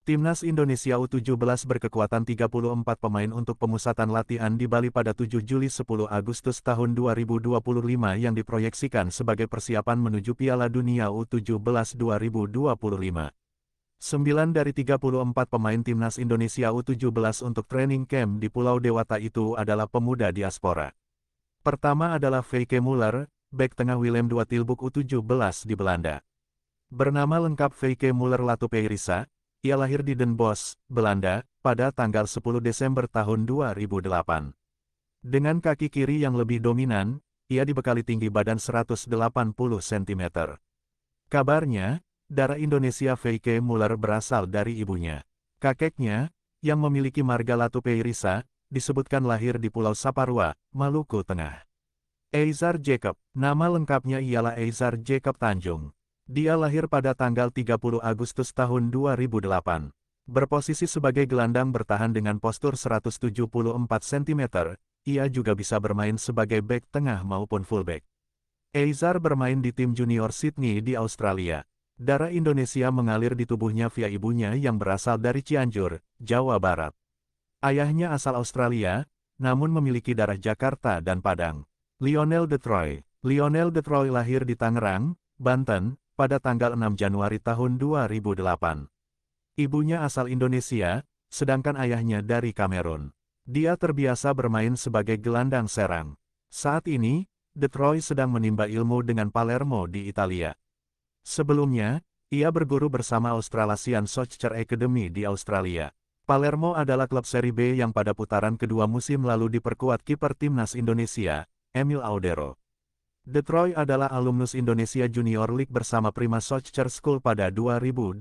Timnas Indonesia U17 berkekuatan 34 pemain untuk pemusatan latihan di Bali pada 7 Juli 10 Agustus tahun 2025 yang diproyeksikan sebagai persiapan menuju Piala Dunia U17 2025. 9 dari 34 pemain Timnas Indonesia U17 untuk training camp di Pulau Dewata itu adalah pemuda diaspora. Pertama adalah Feike Muller, bek tengah Willem II Tilburg U17 di Belanda. Bernama lengkap Feike Muller Latupeirisa, ia lahir di Den Bosch, Belanda, pada tanggal 10 Desember tahun 2008. Dengan kaki kiri yang lebih dominan, ia dibekali tinggi badan 180 cm. Kabarnya, darah Indonesia Feike Muller berasal dari ibunya. Kakeknya, yang memiliki marga Latupeirisa, disebutkan lahir di Pulau Saparua, Maluku Tengah. Eizar Jacob, nama lengkapnya ialah Eizar Jacob Tanjung. Dia lahir pada tanggal 30 Agustus tahun 2008. Berposisi sebagai gelandang bertahan dengan postur 174 cm, ia juga bisa bermain sebagai bek tengah maupun fullback. Eizar bermain di tim junior Sydney di Australia. Darah Indonesia mengalir di tubuhnya via ibunya yang berasal dari Cianjur, Jawa Barat. Ayahnya asal Australia, namun memiliki darah Jakarta dan Padang. Lionel De Troy. Lionel De Troy lahir di Tangerang, Banten, pada tanggal 6 Januari tahun 2008. Ibunya asal Indonesia, sedangkan ayahnya dari Kamerun. Dia terbiasa bermain sebagai gelandang serang. Saat ini, De Troy sedang menimba ilmu dengan Palermo di Italia. Sebelumnya, ia berguru bersama Australasian Soccer Academy di Australia. Palermo adalah klub Serie B yang pada putaran kedua musim lalu diperkuat kiper Timnas Indonesia, Emil Audero. De Troy adalah alumnus Indonesia Junior League bersama Prima Soccer School pada 2022.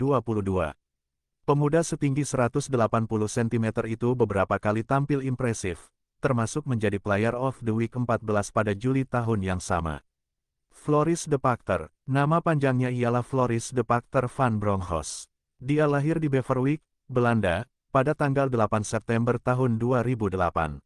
Pemuda setinggi 180 cm itu beberapa kali tampil impresif, termasuk menjadi Player of the Week 14 pada Juli tahun yang sama. Floris de Pachter, nama panjangnya ialah Floris de Pachter van Bronckhorst. Dia lahir di Beverwijk, Belanda, pada tanggal 8 September tahun 2008.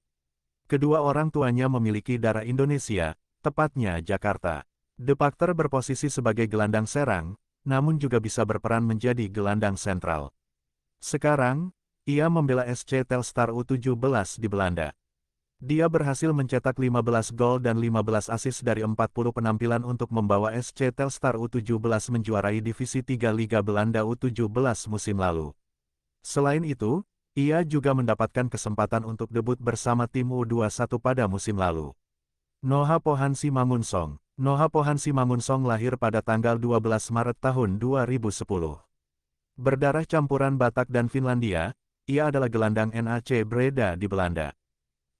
Kedua orang tuanya memiliki darah Indonesia, tepatnya Jakarta. De Pachter berposisi sebagai gelandang serang, namun juga bisa berperan menjadi gelandang sentral. Sekarang, ia membela SC Telstar U17 di Belanda. Dia berhasil mencetak 15 gol dan 15 assist dari 40 penampilan untuk membawa SC Telstar U17 menjuarai Divisi 3 Liga Belanda U17 musim lalu. Selain itu, ia juga mendapatkan kesempatan untuk debut bersama tim U21 pada musim lalu. Noha Pohansi Mangunsong. Noha Pohansi Mangunsong lahir pada tanggal 12 Maret tahun 2010. Berdarah campuran Batak dan Finlandia, ia adalah gelandang NAC Breda di Belanda.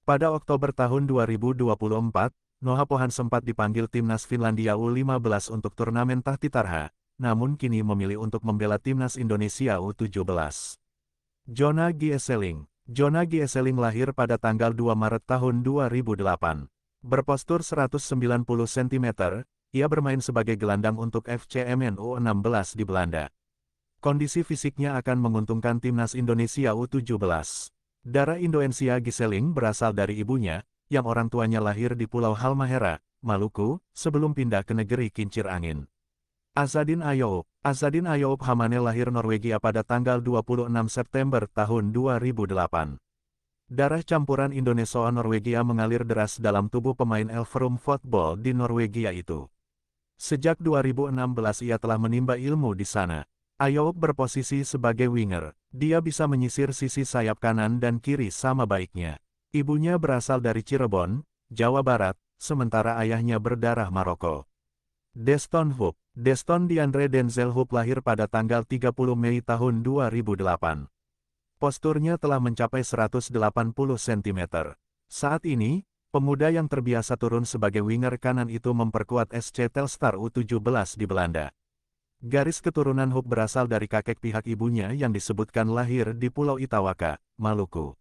Pada Oktober tahun 2024, Noha Pohan sempat dipanggil Timnas Finlandia U15 untuk turnamen Tahti Tarha, namun kini memilih untuk membela Timnas Indonesia U17. Jona Gieseling. Jona Gieseling lahir pada tanggal 2 Maret tahun 2008. Berpostur 190 cm, ia bermain sebagai gelandang untuk FCMN U16 di Belanda. Kondisi fisiknya akan menguntungkan Timnas Indonesia U17. Darah Indonesia Gieseling berasal dari ibunya, yang orang tuanya lahir di Pulau Halmahera, Maluku, sebelum pindah ke negeri kincir angin. Azadin Ayoub. Azadin Ayoub Hamane lahir Norwegia pada tanggal 26 September tahun 2008. Darah campuran Indonesia-Norwegia mengalir deras dalam tubuh pemain Elverum Football di Norwegia itu. Sejak 2016 ia telah menimba ilmu di sana. Ayoub berposisi sebagai winger. Dia bisa menyisir sisi sayap kanan dan kiri sama baiknya. Ibunya berasal dari Cirebon, Jawa Barat, sementara ayahnya berdarah Maroko. Deston Hoop. Deston Diandre Denzel Hoop lahir pada tanggal 30 Mei tahun 2008. Posturnya telah mencapai 180 cm. Saat ini, pemuda yang terbiasa turun sebagai winger kanan itu memperkuat SC Telstar U17 di Belanda. Garis keturunan Hoop berasal dari kakek pihak ibunya yang disebutkan lahir di Pulau Itawaka, Maluku.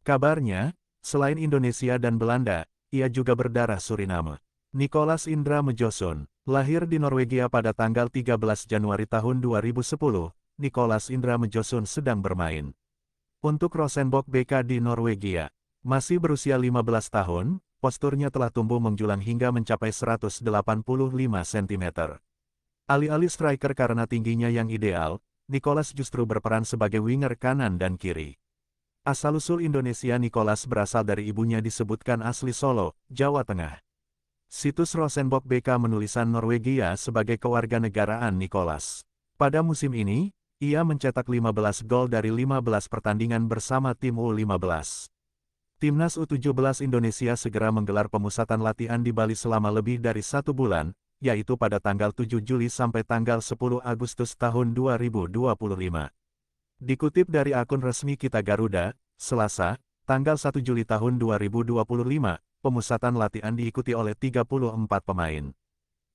Kabarnya, selain Indonesia dan Belanda, ia juga berdarah Suriname. Nicholas Indra Mejosun, lahir di Norwegia pada tanggal 13 Januari tahun 2010, Nicholas Indra Mejosun sedang bermain untuk Rosenborg BK di Norwegia. Masih berusia 15 tahun, posturnya telah tumbuh menjulang hingga mencapai 185 cm. Alih-alih striker karena tingginya yang ideal, Nicholas justru berperan sebagai winger kanan dan kiri. Asal-usul Indonesia Nicholas berasal dari ibunya disebutkan asli Solo, Jawa Tengah. Situs Rosenborg BK menulisan Norwegia sebagai kewarganegaraan Nicholas. Pada musim ini, ia mencetak 15 gol dari 15 pertandingan bersama tim U15. Timnas U17 Indonesia segera menggelar pemusatan latihan di Bali selama lebih dari 1 bulan, yaitu pada tanggal 7 Juli sampai tanggal 10 Agustus tahun 2025. Dikutip dari akun resmi Kita Garuda, Selasa, tanggal 1 Juli tahun 2025, pemusatan latihan diikuti oleh 34 pemain.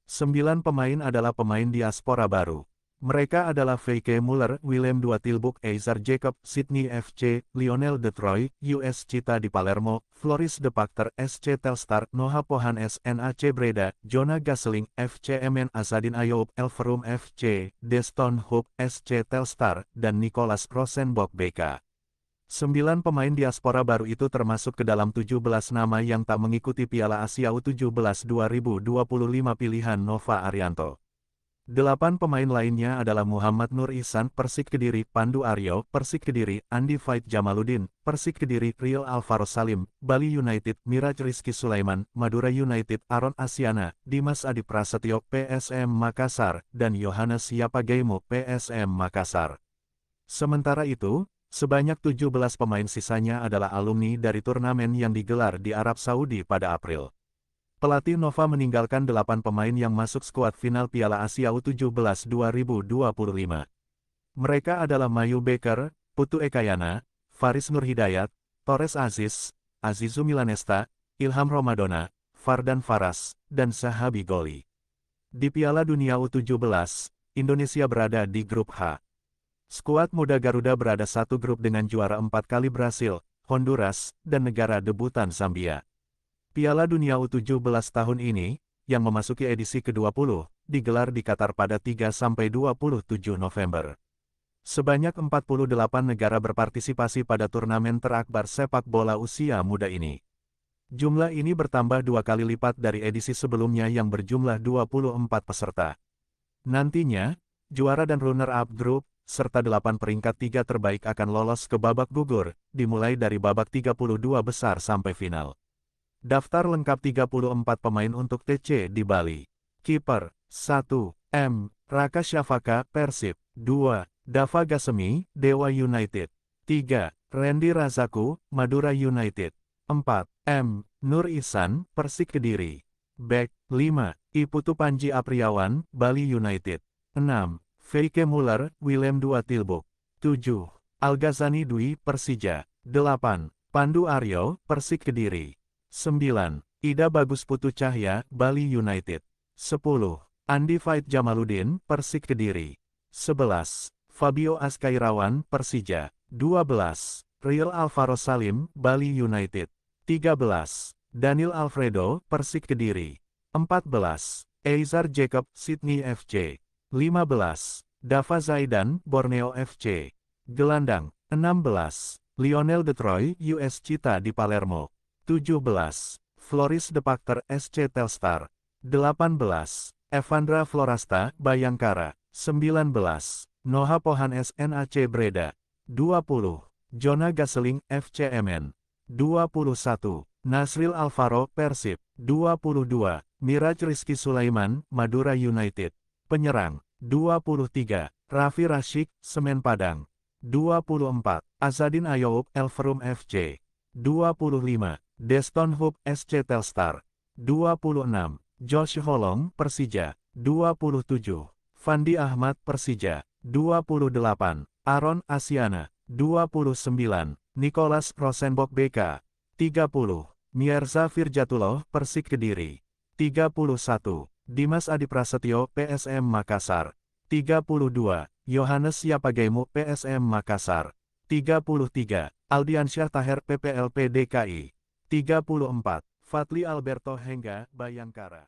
9 pemain adalah pemain diaspora baru. Mereka adalah V.K. Muller, Willem II Tilburg, Eizar Jacob, Sydney FC, Lionel De Troy, US Cita di Palermo, Floris De Pakter, SC Telstar, Noah Pohanes, NAC Breda, Jonah Gasseling, FC Emmen, Azadin Ayoub, Elverum FC, Deston Hoop, SC Telstar, dan Nicholas Rosenborg BK. 9 pemain diaspora baru itu termasuk ke dalam 17 nama yang tak mengikuti Piala Asia U17 2025 pilihan Nova Arianto. 8 pemain lainnya adalah Muhammad Nur Ihsan, Persik Kediri, Pandu Aryo, Persik Kediri, Andi Fait Jamaluddin, Persik Kediri, Riel Alvaro Salim, Bali United, Miraj Rizky Sulaiman, Madura United, Aron Asiana, Dimas Adi Prasetyo, PSM Makassar, dan Yohanes Yapagemo, PSM Makassar. Sementara itu, sebanyak 17 pemain sisanya adalah alumni dari turnamen yang digelar di Arab Saudi pada April. Pelatih Nova meninggalkan 8 pemain yang masuk skuad final Piala Asia U17 2025. Mereka adalah Mayu Becker, Putu Ekayana, Faris Nur Hidayat, Torres Aziz, Azizu Milanesta, Ilham Romadona, Fardan Faras, dan Sahabi Goli. Di Piala Dunia U17, Indonesia berada di grup H. Skuad muda Garuda berada satu grup dengan juara 4 kali Brasil, Honduras, dan negara debutan Zambia. Piala Dunia U17 tahun ini, yang memasuki edisi ke-20, digelar di Qatar pada 3–27 November. Sebanyak 48 negara berpartisipasi pada turnamen terakbar sepak bola usia muda ini. Jumlah ini bertambah 2 kali lipat dari edisi sebelumnya yang berjumlah 24 peserta. Nantinya, juara dan runner-up grup, serta 8 peringkat 3 terbaik akan lolos ke babak gugur, dimulai dari babak 32 besar sampai final. Daftar lengkap 34 pemain untuk TC di Bali. Kiper 1. M. Raka Syafaka, Persib. 2. Dava Gasemi, Dewa United. 3. Randy Razaku, Madura United. 4. M. Nur Ihsan, Persik Kediri. Back 5. Iputu Panji Apriawan, Bali United. 6. V.K. Muller, Willem II Tilburg. 7. Al-Ghazani Dwi, Persija. 8. Pandu Aryo, Persik Kediri. 9. Ida Bagus Putu Cahya, Bali United. 10. Andi Fait Jamaluddin, Persik Kediri. 11. Fabio Askairawan, Persija. 12. Riel Alvaro Salim, Bali United. 13. Daniel Alfredo, Persik Kediri. 14. Eizar Jacob, Sydney FC. 15. Dava Zaidan, Borneo FC. Gelandang. 16. Lionel De Troy, US Cita di Palermo. 17. Floris De Pakter, SC Telstar. 18. Evandra Florasta, Bayangkara. 19. Noah Pohanes, NAC Breda. 20. Jonah Gasseling, FC Emmen. 21. Nasril Alvaro, Persib. 22. Miraj Rizky Sulaiman, Madura United. Penyerang. 23. Raffi Rashik, Semen Padang. 24. Azadin Ayoub, Elverum FC. 25. Deston Hoop, SC Telstar. 26. Josh Holong, Persija. 27. Fandi Ahmad, Persija. 28. Aron Asiana. 29. Nicholas Rosenborg BK. 30. Mierza Firjatullah, Persik Kediri. 31. Dimas Adi Prasetyo, PSM Makassar. 32. Yohanes Yapagemo, PSM Makassar. 33. Aldiansyah Taher, PPLP DKI. 34. Fadli Alberto Hengga, Bayangkara.